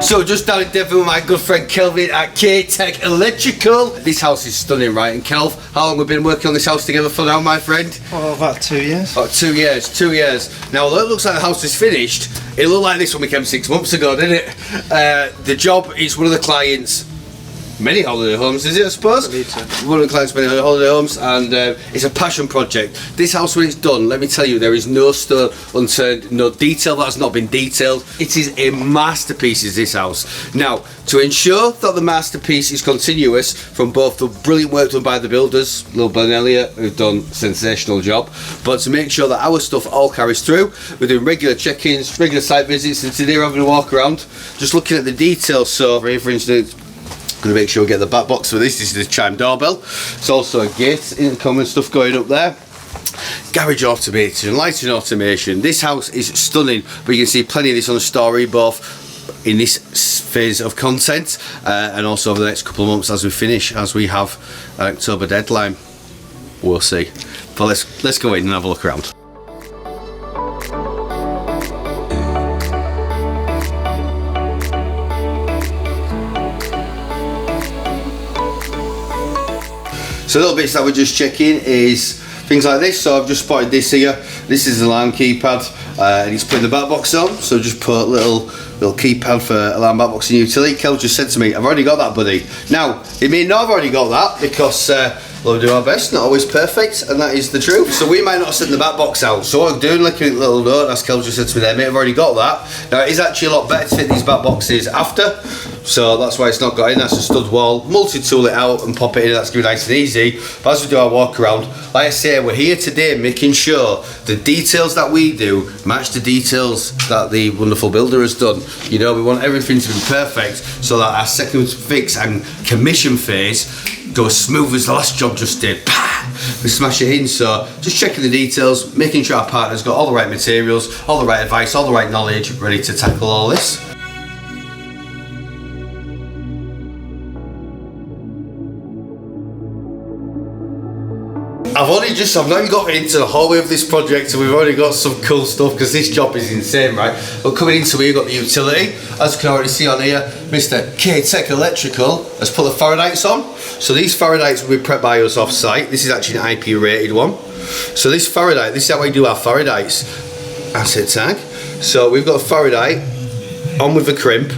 So just down in Devon with my good friend Kelvin at K-TEC Electrical. This house is stunning, right? And Kelv, how long have we been working on this house together for now, my friend? Oh, about 2 years. About 2 years, 2 years. Now, although it looks like the house is finished, it looked like this when we came 6 months ago, didn't it? The job is one of the clients' many holiday homes, is it, I suppose? One of the clients' many holiday homes, and it's a passion project. This house, when it's done, let me tell you, there is no stone unturned, no detail that has not been detailed. It is a masterpiece, is this house. Now, to ensure that the masterpiece is continuous from both the brilliant work done by the builders, Lil Ben Elliott, who've done a sensational job, but to make sure that our stuff all carries through, we're doing regular check-ins, regular site visits, and today we're having a walk around, just looking at the details. So, for instance, going to make sure we get the back box for this. This is the chime doorbell. It's also a gate, income and stuff going up there. Garage automation, lighting automation. This house is stunning, but you can see plenty of this on the story, both in this phase of content and also over the next couple of months as we finish, as we have an October deadline. We'll see. But let's go in and have a look around. So little bits that we're just checking is things like this. So I've just spotted this here. This is the alarm keypad, and he's putting the back box on. So just put a little keypad for alarm back box and utility. Kel just said to me, "I've already got that, buddy." Now it may not have already got that because we'll do our best. Not always perfect, and that is the truth. So we might not send the back box out. So what I'm doing, looking at the little note, as Kel just said to me there, mate, I've already got that. Now it is actually a lot better to fit these back boxes after. So that's why it's not got in. That's a stud wall. Multi-tool it out and pop it in. That's going to be nice and easy. But as we do our walk around, like I say, we're here today making sure the details that we do match the details that the wonderful builder has done. You know, we want everything to be perfect so that our second fix and commission phase goes smooth as the last job just did. We smash it in. So just checking the details, making sure our partner's got all the right materials, all the right advice, all the right knowledge, ready to tackle all this. I've not even got into the hallway of this project, and we've already got some cool stuff because this job is insane, right? But coming into here, you've got the utility. As you can already see on here, Mr. K-TEC Electrical has put the Faradites on. So these Faradites will be prepped by us off site. This is actually an IP rated one. So this Faradite, this is how we do our Faradites. Asset tag. So we've got a Faradite on with a crimp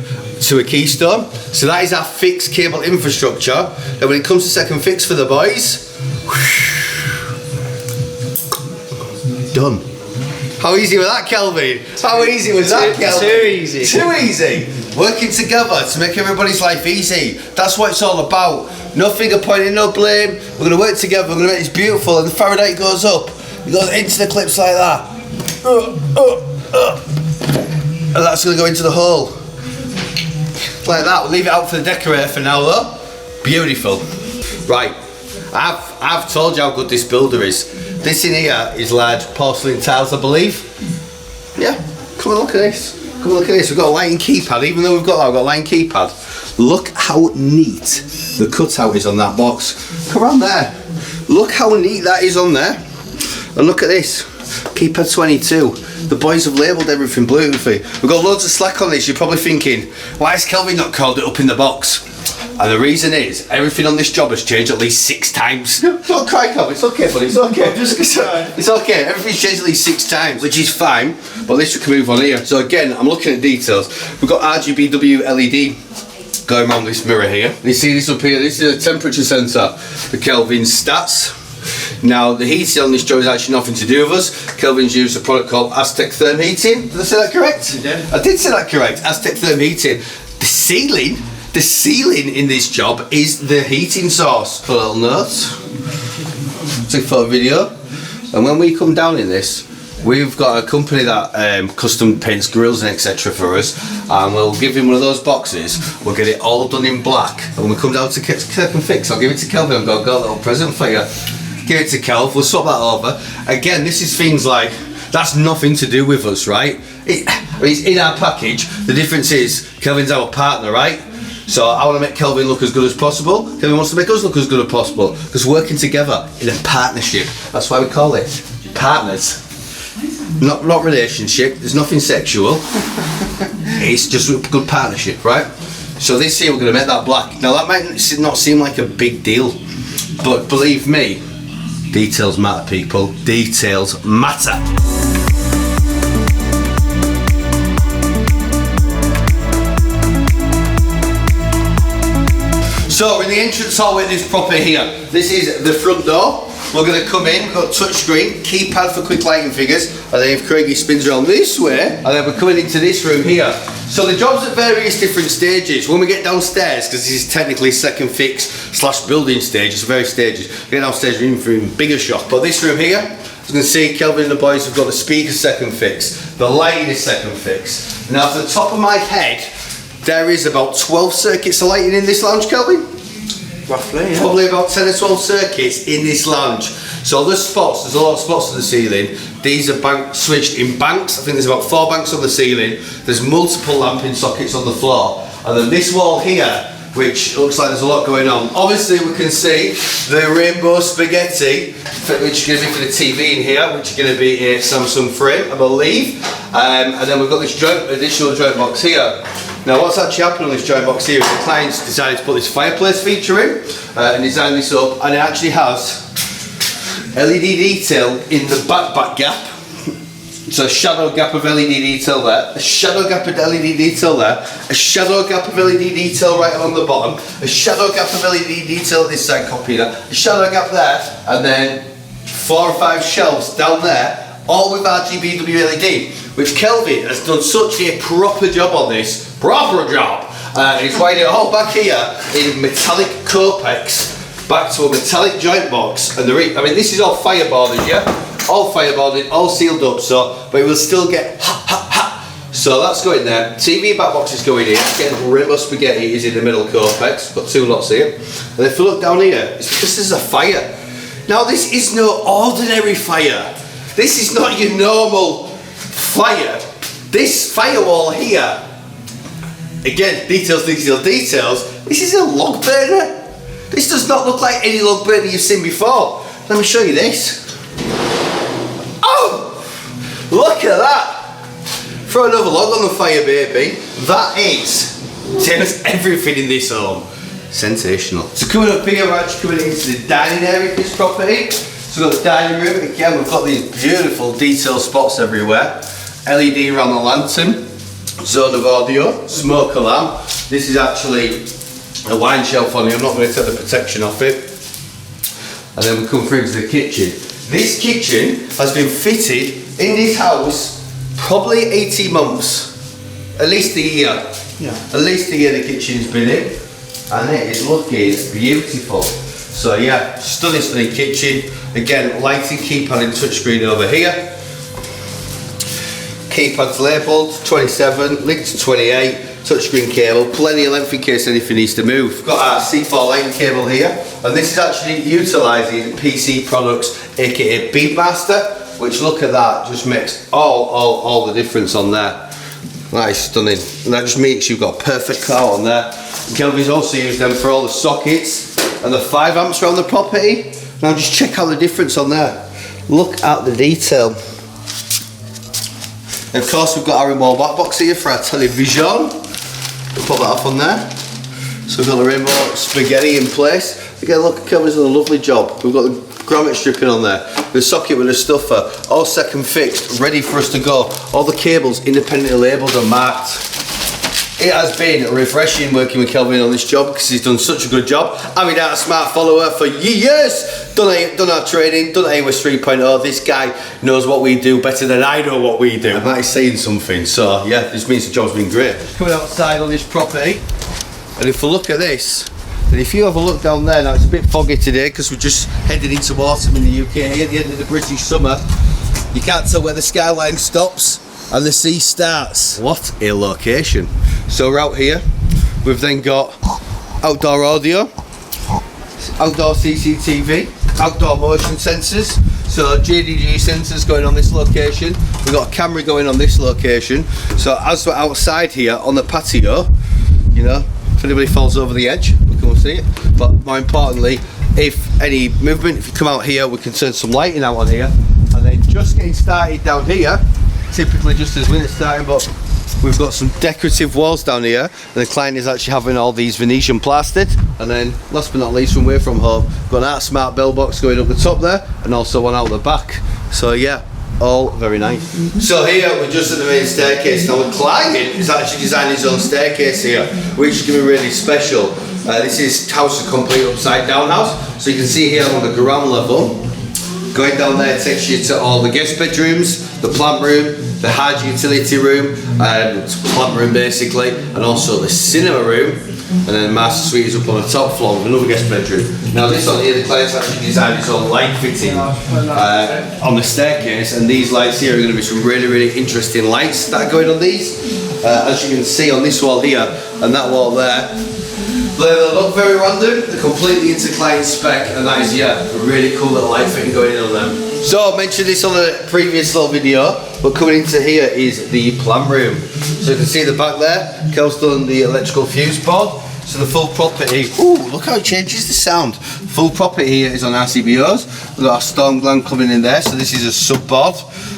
to a keystone. So that is our fixed cable infrastructure. And when it comes to second fix for the boys, done. How easy was that, Kelvin? How easy was that, Kelvin? Too easy. Too easy. Working together to make everybody's life easy. That's what it's all about. No finger pointing, no blame. We're going to work together. We're going to make this beautiful. And the Faradite goes up. It goes into the clips like that. And that's going to go into the hole. Like that. We'll leave it out for the decorator for now, though. Beautiful. Right. I've told you how good this builder is. This in here is large porcelain tiles, I believe. Yeah, come and look at this. Come and look at this. We've got a lighting keypad, even though we've got that, we've got a lighting keypad. Look how neat the cutout is on that box. Come around there. Look how neat that is on there. And look at this. Keypad 22. The boys have labelled everything beautifully. We've got loads of slack on this. You're probably thinking, why has Kelvin not called it up in the box? And the reason is, everything on this job has changed at least 6 times. Don't cry, Kelvin, it's okay, buddy, it's okay. It's okay, everything's changed at least 6 times, which is fine, but at least we can move on here. So again, I'm looking at details. We've got RGBW LED going around this mirror here. You see this up here, this is a temperature sensor for Kelvin's stats. Now, the heating on this job is actually nothing to do with us. Kelvin's used a product called ASTECtherm heating. Did I say that correct? You did. I did say that correct, ASTECtherm heating. The ceiling in this job is the heating source. Put a little note. Take photo video. And when we come down in this, we've got a company that custom paints grills and etc. for us, and we'll give him one of those boxes. We'll get it all done in black. And when we come down to second fix, I'll give it to Kelvin and go, got a little present for you. Give it to Kelv, we'll swap that over. Again, this is things like, that's nothing to do with us, right? It's in our package. The difference is, Kelvin's our partner, right? So I want to make Kelvin look as good as possible. Kelvin wants to make us look as good as possible. Because working together in a partnership. That's why we call it partners. Not relationship. There's nothing sexual. It's just a good partnership, right? So this here, we're going to make that black. Now that might not seem like a big deal, but believe me, details matter, people. Details matter. So we're in the entrance hallway of this property here. This is the front door. We're going to come in, we've got touch screen, keypad for quick lighting figures, and then if Craigie spins around this way, and then we're coming into this room here. So the job's at various different stages. When we get downstairs, because this is technically second fix / building stage, it's various stages. We get downstairs, we're in for a bigger shock. But this room here, as you can see, Kelvin and the boys have got the speaker second fix, the lighting is second fix. Now off the top of my head, there is about 12 circuits of lighting in this lounge, Kelvin? Roughly, yeah. Probably about 10 or 12 circuits in this lounge. So there's spots, there's a lot of spots on the ceiling. These are switched in banks. I think there's about 4 banks on the ceiling. There's multiple lamping sockets on the floor. And then this wall here, which looks like there's a lot going on. Obviously we can see the rainbow spaghetti, which is going to be for the TV in here, which is going to be a Samsung frame, I believe. And then we've got this additional joint box here. Now what's actually happened on this joint box here is the client's decided to put this fireplace feature in and design this up, and it actually has LED detail in the back gap. So a shadow gap of LED detail there, a shadow gap of LED detail there, a shadow gap of LED detail right along the bottom, a shadow gap of LED detail at this side copy there, a shadow gap there, and then 4 or 5 shelves down there, all with RGB LED, which Kelvin has done such a proper job on this. Proper job! He's wired it all back here in metallic Copex, back to a metallic joint box, and I mean this is all fireboarded, yeah? All fireboarded, all sealed up, so, but it will still get ha. So that's going there. TV back box is going in, getting rainbow spaghetti is in the middle Copex, got 2 lots here. And if you look down here, it's because there's a fire. Now this is no ordinary fire. This is not your normal fire. This firewall here, again, details. This is a log burner. This does not look like any log burner you've seen before. Let me show you this. Oh, look at that. Throw another log on the fire, baby. That is turns everything in this home. Sensational. So coming up here, we're actually coming into the dining area of this property. So we've got the dining room. Again, we've got these beautiful detail spots everywhere. LED around the lantern. Zone of audio, smoke alarm. This is actually a wine shelf on here. I'm not going to take the protection off it. And then we come through to the kitchen. This kitchen has been fitted in this house probably 18 months. At least a year. Yeah. At least a year the kitchen's been in. And it is looking beautiful. So yeah, stunning kitchen. Again, lighting keypad and touchscreen over here. Keypad's labelled 27, linked to 28, touchscreen cable, plenty of length in case anything needs to move. We've got our C4 lighting cable here, and this is actually utilising PC products, aka Beadmaster, which, look at that, just makes all the difference on there. That is stunning, and that just makes you've got a perfect car on there. Kelvin's also used them for all the sockets and the 5 amps around the property. Now just check out the difference on there. Look at the detail. And of course we've got our remote backbox here for our television. We'll put that off on there. So we've got the rainbow spaghetti in place. Again, look, Kelvin's done a lovely job. We've got the grommet stripping on there. The socket with the stuffer, all second fixed, ready for us to go. All the cables independently labelled and marked. It has been refreshing working with Kelvin on this job because he's done such a good job. I've been a smart follower for years. Done our training, done AWS 3.0. This guy knows what we do better than I know what we do. And that is saying something. So yeah, this means the job's been great. Coming outside on this property, and if we look at this, and if you have a look down there, now it's a bit foggy today because we're just heading into autumn in the UK here at the end of the British summer. You can't tell where the skyline stops and the sea starts. What a location. So we're out here, we've then got outdoor audio, outdoor CCTV, outdoor motion sensors, so JDG sensors going on this location. We've got a camera going on this location. So as we're outside here on the patio, you know, if anybody falls over the edge, we can see it. But more importantly, if any movement, if you come out here, we can turn some lighting out on here. And then just getting started down here, typically just as when it's starting, but we've got some decorative walls down here, and the client is actually having all these Venetian plastered. And then last but not least, from Away From Home, got an Art Smart bell box going up the top there, and also one out the back. So yeah, all very nice. So here we're just at the main staircase. Now the client has actually designed his own staircase here, which is going to be really special. This is House a complete upside down house. So you can see here on the ground level, going down there takes you to all the guest bedrooms, the plant room, the hard utility room, plant room basically, and also the cinema room. And then the master suite is up on the top floor with another guest bedroom. Now this one here, the client's actually designed his own light fitting on the staircase, and these lights here are going to be some really, really interesting lights that are going on these. As you can see on this wall here and that wall there, they look very random, they're completely interclined spec, and that is, yeah, a really cool little light fitting going in on them. So I mentioned this on a previous little video, but coming into here is the plant room. So you can see the back there, Kel's done the electrical fuse board. So the full property, ooh, look how it changes the sound. Full property here is on RCBOs. We've got our storm gland coming in there, so this is a sub board.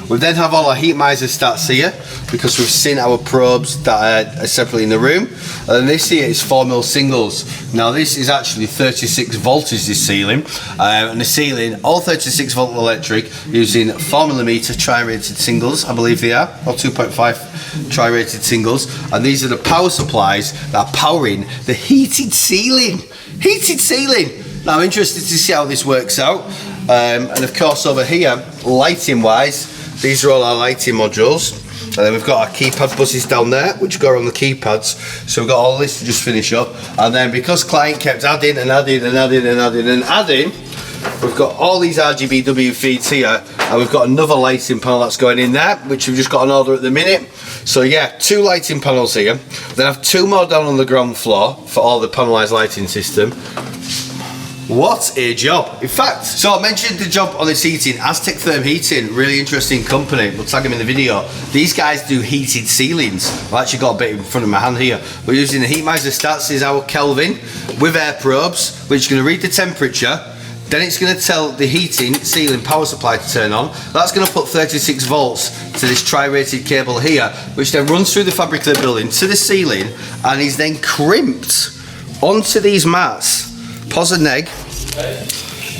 We then have all our heat miser stats here, because we've seen our probes that are separately in the room. And this here is 4mm singles. Now this is actually 36 volts this ceiling, and the ceiling, all 36 volt electric, using 4mm tri-rated singles, I believe they are, or 2.5 tri-rated singles. And these are the power supplies that are powering the heated ceiling. Heated ceiling! Now I'm interested to see how this works out. And of course over here, lighting wise, these are all our lighting modules. And then we've got our keypad buses down there, which go on the keypads. So we've got all this to just finish up. And then because client kept adding and adding and adding and adding and adding, we've got all these RGBW feeds here, and we've got another lighting panel that's going in there, which we've just got an order at the minute. So yeah, 2 lighting panels here. Then I have 2 more down on the ground floor for all the panelised lighting system. What a job. In fact, so I mentioned the job on this heating, ASTECtherm Heating, really interesting company, we'll tag them in the video. These guys do heated ceilings. I've actually got a bit in front of my hand here. We're using the heat miser stats, is our Kelvin, with air probes, which is going to read the temperature. Then it's going to tell the heating ceiling power supply to turn on. That's going to put 36 volts to this tri-rated cable here, which then runs through the fabric of the building to the ceiling, and is then crimped onto these mats. Pause and neg.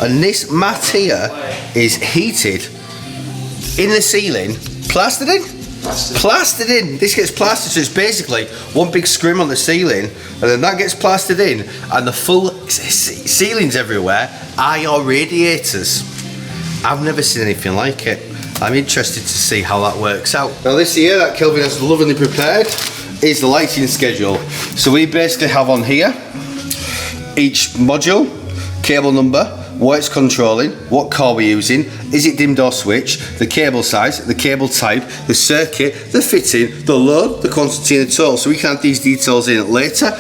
And this mat here is heated in the ceiling, plastered in? Plastered in. This gets plastered, so it's basically one big scrim on the ceiling, and then that gets plastered in, and the full ceilings everywhere are your radiators. I've never seen anything like it. I'm interested to see how that works out. Now this here that Kelvin has lovingly prepared is the lighting schedule. So we basically have on here each module, cable number, what it's controlling, what core we're using, is it dimmed or switch, the cable size, the cable type, the circuit, the fitting, the load, the quantity and the total. So we can add these details in later.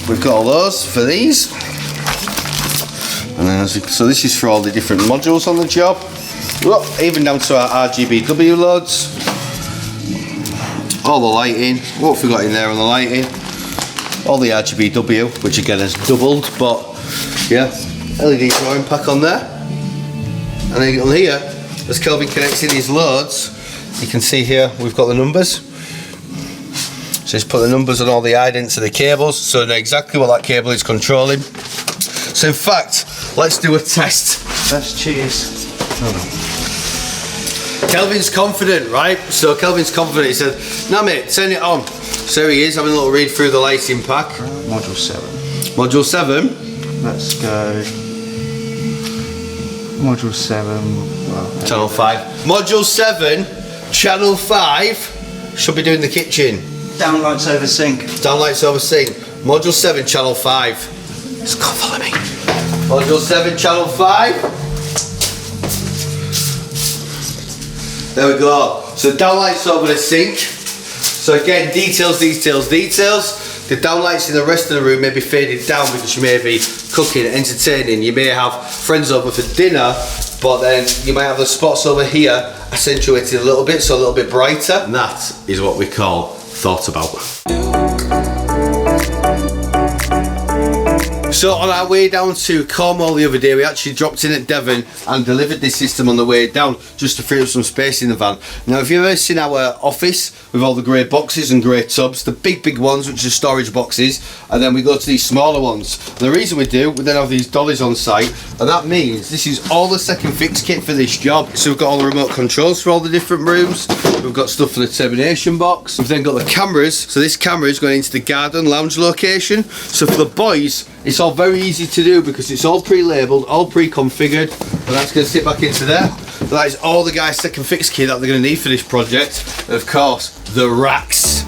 We've got all those for these. And then so this is for all the different modules on the job. Even down to our RGBW loads. All the lighting, what have we got in there on the lighting? All the RGBW, which again has doubled, but yeah, LED drawing pack on there. And then on here, as Kelvin connects in his loads, you can see here we've got the numbers. So he's put the numbers on all the idents of the cables, so I know exactly what that cable is controlling. So in fact, let's do a test. Let's cheers. Kelvin's confident, right? So Kelvin's confident, he said, "No mate, turn it on." So here he is, having a little read through the lighting pack. Module 7. Module 7. Let's go. Module 7. Well, Channel 5. Module 7, Channel 5. Should be doing the kitchen. Downlights over sink. Downlights over sink. Module 7, Channel 5. Just come follow me. Module 7, Channel 5. There we go. So downlights over the sink. So again, details, details, details. The downlights in the rest of the room may be faded down because you may be cooking, entertaining. You may have friends over for dinner, but then you might have the spots over here accentuated a little bit, so a little bit brighter. And that is what we call thought about. So on our way down to Cornwall the other day, we actually dropped in at Devon and delivered this system on the way down just to free up some space in the van. Now if you've ever seen our office with all the grey boxes and grey tubs, the big ones which are storage boxes, and then we go to these smaller ones. And the reason we do, we then have these dollies on site, and that means this is all the second fix kit for this job. So we've got all the remote controls for all the different rooms, we've got stuff for the termination box, we've then got the cameras. So this camera is going into the garden lounge location. So for the boys, it's all very easy to do because it's all pre-labelled, all pre-configured, and that's going to sit back into there. So that is all the guys' second fix kit that they're going to need for this project. And of course, the racks.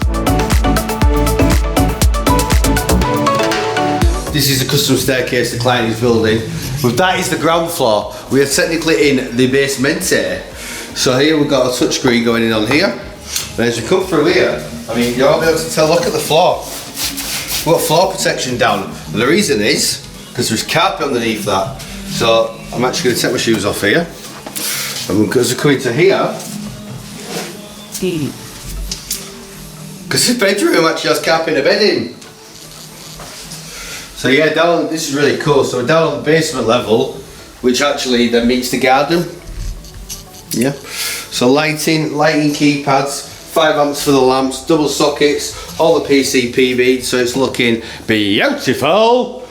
This is a custom staircase the client is building. But that is the ground floor. We are technically in the basement here. So here we've got a touchscreen going in on here. And as you come through here, I mean, you'll be able to tell, look at the floor. We've got floor protection down. And the reason is, because there's carpet underneath that. So I'm actually going to take my shoes off here. And as we come into here, because this bedroom actually has carpet in the bed in. So yeah, down, this is really cool. So we're down on the basement level, which actually then meets the garden. Yeah. So lighting keypads, 5 amps for the lamps, double sockets, all the PCPV, so it's looking beautiful.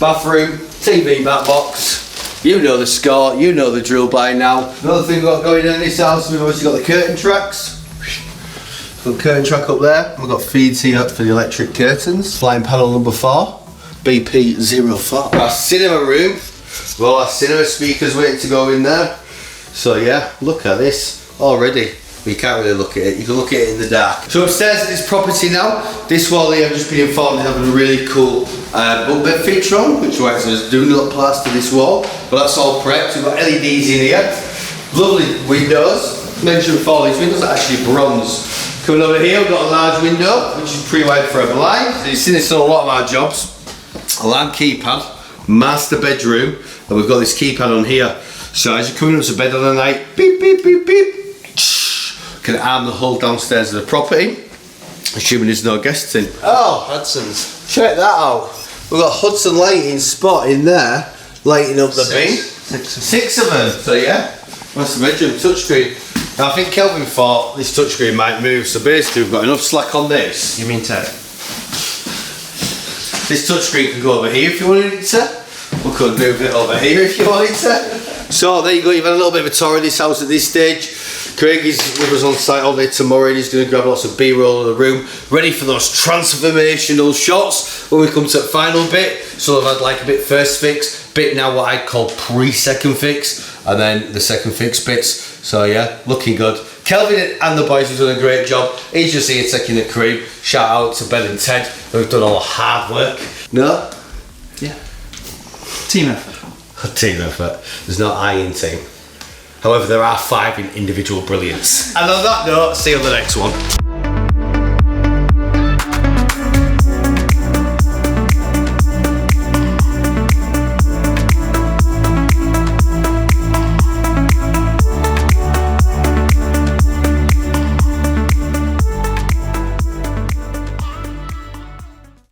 Bathroom, TV backbox. You know the score, you know the drill by now. Another thing we've got going on in this house, we've obviously got the curtain tracks. Got curtain track up there. We've got feeds here for the electric curtains. Flying panel number 4, BP04. Our cinema room, with all our cinema speakers waiting to go in there. So yeah, look at this already. You can't really look at it, you can look at it in the dark. So upstairs at this property now, this wall here I've just been informed is having a really cool bunk bed feature on, which works as do not plaster this wall, but that's all prepped. We've got LEDs in here, lovely windows. Mentioned before, these windows are actually bronze. Coming over here, we've got a large window, which is pre-wired for a blind. So you've seen this on a lot of our jobs. Alarm keypad, master bedroom, and we've got this keypad on here. So as you're coming up to bed on the night, beep, beep, beep, beep, can arm the whole downstairs of the property, assuming there's no guests in. Oh, Hudson's. Check that out. We've got Hudson lighting spot in there, lighting up the bin. 6 of them. So yeah, that's the bedroom touchscreen. Now I think Kelvin thought this touchscreen might move, so basically we've got enough slack on this. You mean Ted? This touchscreen can go over here if you wanted it to. We could move it over here if you wanted to. So there you go, you've had a little bit of a tour of this house at this stage. Craig is with us on site all day tomorrow and he's going to grab lots of B-roll of the room, ready for those transformational shots when we come to the final bit. So I've had like a bit first fix, bit now what I call pre-second fix, and then the second fix bits. So yeah, looking good. Kelvin and the boys have done a great job. He's just here taking the crew. Shout out to Ben and Ted who've done all the hard work. No? Yeah. Team effort. A team effort. There's no I in team. However, there are 5 in individual brilliance. And on that note, see you on the next one.